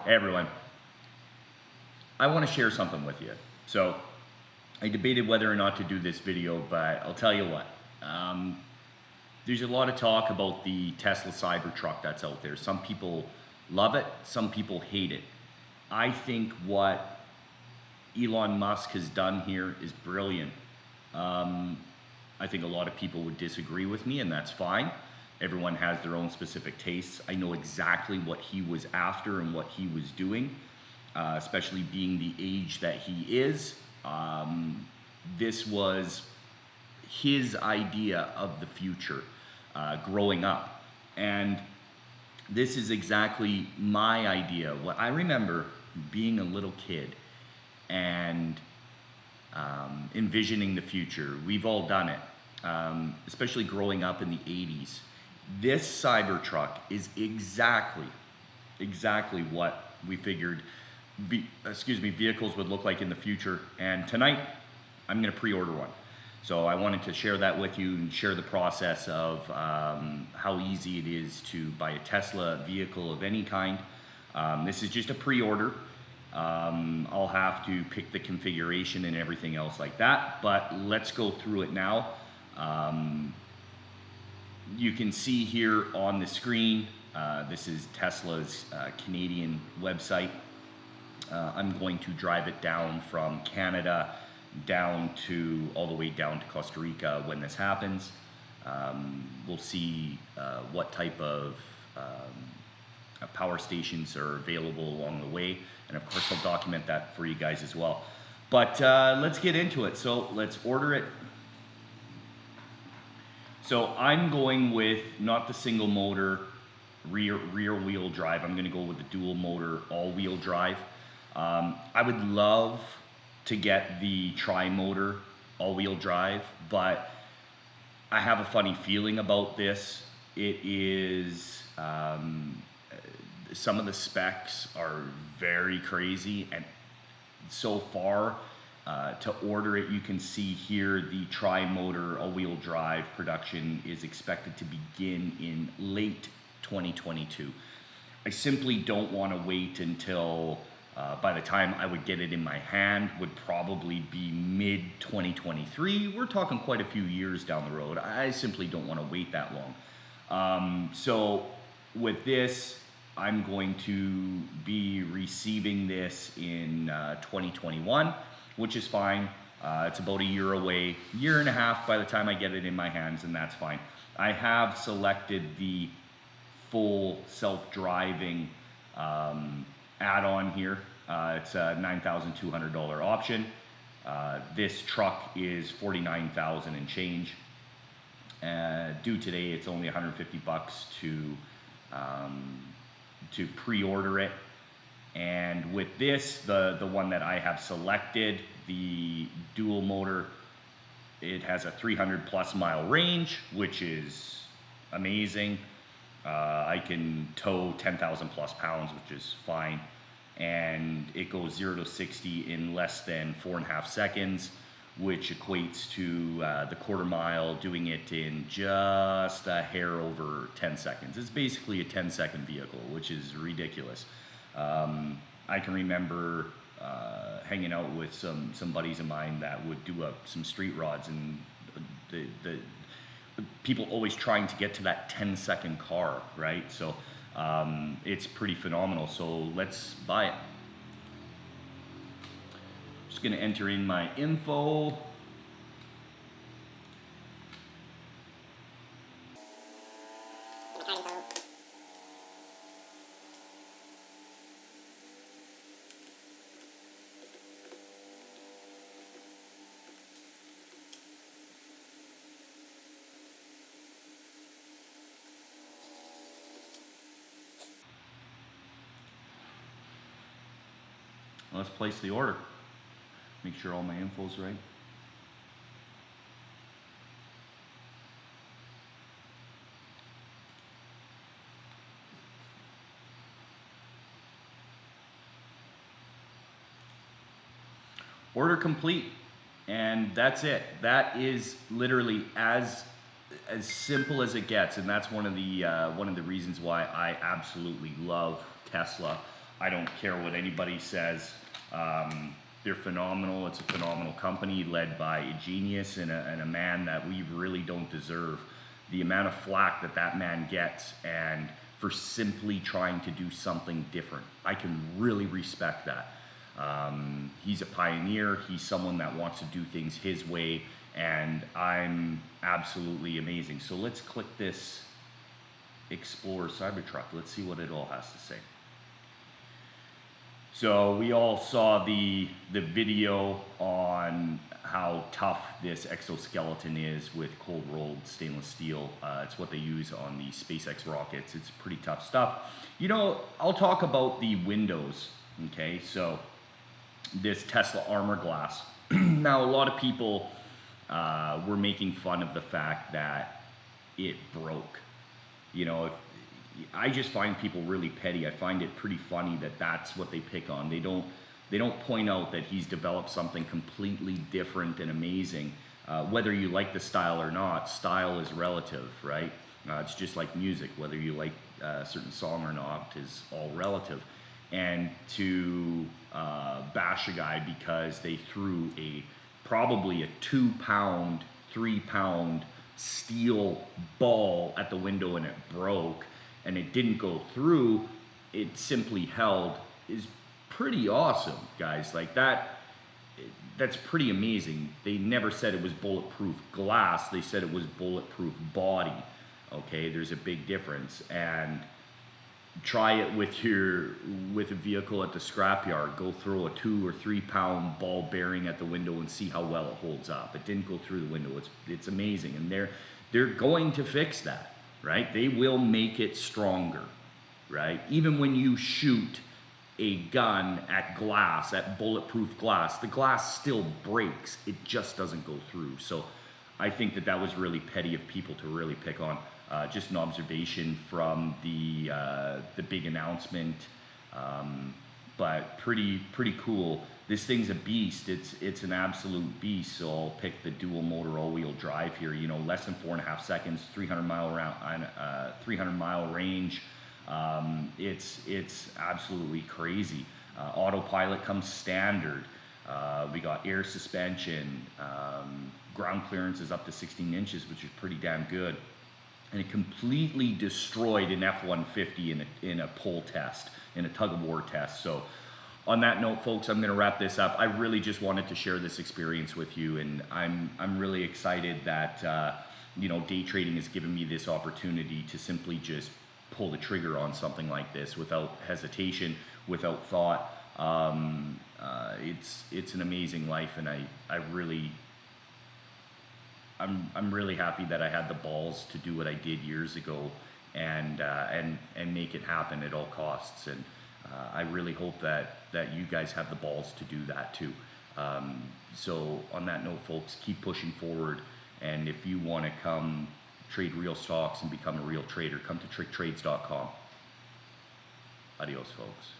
Hey everyone, I want to share something with you. So I debated whether or not to do this video, but I'll tell you what. There's a lot of talk about the Tesla Cybertruck that's out there. Some people love it, some people hate it. I think what Elon Musk has done here is brilliant. I think a lot of people would disagree with me, and that's fine. Everyone has their own specific tastes. I know exactly what he was after and what he was doing, especially being the age that he is. This was his idea of the future growing up. And this is exactly my idea. What I remember being a little kid and envisioning the future. We've all done it, especially growing up in the 80s. This Cybertruck is exactly what we figured vehicles would look like in the future. And tonight, I'm gonna pre-order one. So I wanted to share that with you and share the process of how easy it is to buy a Tesla vehicle of any kind. This is just a pre-order. I'll have to pick the configuration and everything else like that, but let's go through it now. You can see here on the screen, this is Tesla's Canadian website. I'm going to drive it down from Canada all the way down to Costa Rica when this happens. We'll see what type of power stations are available along the way, and of course I'll document that for you guys as well. But let's get into it. So let's order it. So I'm going with not the single motor rear wheel drive. I'm going to go with the dual motor all wheel drive. I would love to get the tri-motor all wheel drive, but I have a funny feeling about this. It is some of the specs are very crazy, and so far to order it, you can see here the tri-motor all-wheel drive production is expected to begin in late 2022. I simply don't want to wait until by the time I would get it in my hand would probably be mid 2023. We're talking quite a few years down the road. I simply don't want to wait that long. So with this, I'm going to be receiving this in 2021, which is fine. It's about a year away, year and a half by the time I get it in my hands, and that's fine. I have selected the full self-driving add-on here. It's a $9,200 option. This truck is $49,000 and change. Due today, it's only $150 to pre-order it. And with this, the one that I have selected, the dual motor, it has a 300 plus mile range, which is amazing. I can tow 10,000 plus pounds, which is fine. And it goes 0 to 60 in less than 4.5 seconds, which equates to the quarter mile doing it in just a hair over 10 seconds. It's basically a 10-second vehicle, which is ridiculous. I can remember hanging out with some buddies of mine that would do some street rods, and the people always trying to get to that 10-second car, right? So it's pretty phenomenal. So let's buy it. Just gonna enter in my info. Let's place the order. Make sure all my info's right. Order complete, and that's it. That is literally as simple as it gets, and that's one of the reasons why I absolutely love Tesla. I don't care what anybody says. They're phenomenal. It's a phenomenal company led by a genius and a man that we really don't deserve. The amount of flack that that man gets, and for simply trying to do something different, I can really respect that. He's a pioneer. He's someone that wants to do things his way, and I'm absolutely amazing. So let's click this Explorer Cybertruck. Let's see what it all has to say. So we all saw the video on how tough this exoskeleton is with cold rolled stainless steel. It's what they use on the SpaceX rockets. It's pretty tough stuff. You know, I'll talk about the windows. Okay, so this Tesla armor glass. Now, a lot of people were making fun of the fact that it broke. You know, I just find people really petty. I find it pretty funny that that's what they pick on. They don't point out that he's developed something completely different and amazing. Whether you like the style or not, style is relative, right? It's just like music. Whether you like a certain song or not is all relative. And to bash a guy because they threw probably a 2-pound, 3-pound steel ball at the window and it broke, and it didn't go through, it simply held, is pretty awesome, guys. Like that's pretty amazing. They never said it was bulletproof glass, they said it was bulletproof body. Okay, there's a big difference. And try it with a vehicle at the scrapyard. Go throw a 2 or 3 pound ball bearing at the window and see how well it holds up. It didn't go through the window. It's amazing, and they're going to fix that. Right? They will make it stronger, right? Even when you shoot a gun at glass, at bulletproof glass, the glass still breaks. It just doesn't go through. So I think that was really petty of people to really pick on. Just an observation from the big announcement, but pretty cool. This thing's a beast. It's an absolute beast. So I'll pick the dual motor all-wheel drive here. You know, less than 4.5 seconds, 300 mile range. It's absolutely crazy. Autopilot comes standard. We got air suspension. Ground clearance is up to 16 inches, which is pretty damn good. And it completely destroyed an F-150 in a pull test, in a tug-of-war test. So on that note, folks, I'm going to wrap this up. I really just wanted to share this experience with you, and I'm really excited that you know, day trading has given me this opportunity to simply just pull the trigger on something like this without hesitation, without thought. It's an amazing life, and I'm really happy that I had the balls to do what I did years ago and make it happen at all costs. And I really hope that you guys have the balls to do that too. So on that note, folks, keep pushing forward. And if you want to come trade real stocks and become a real trader, come to TrickTrades.com. Adios, folks.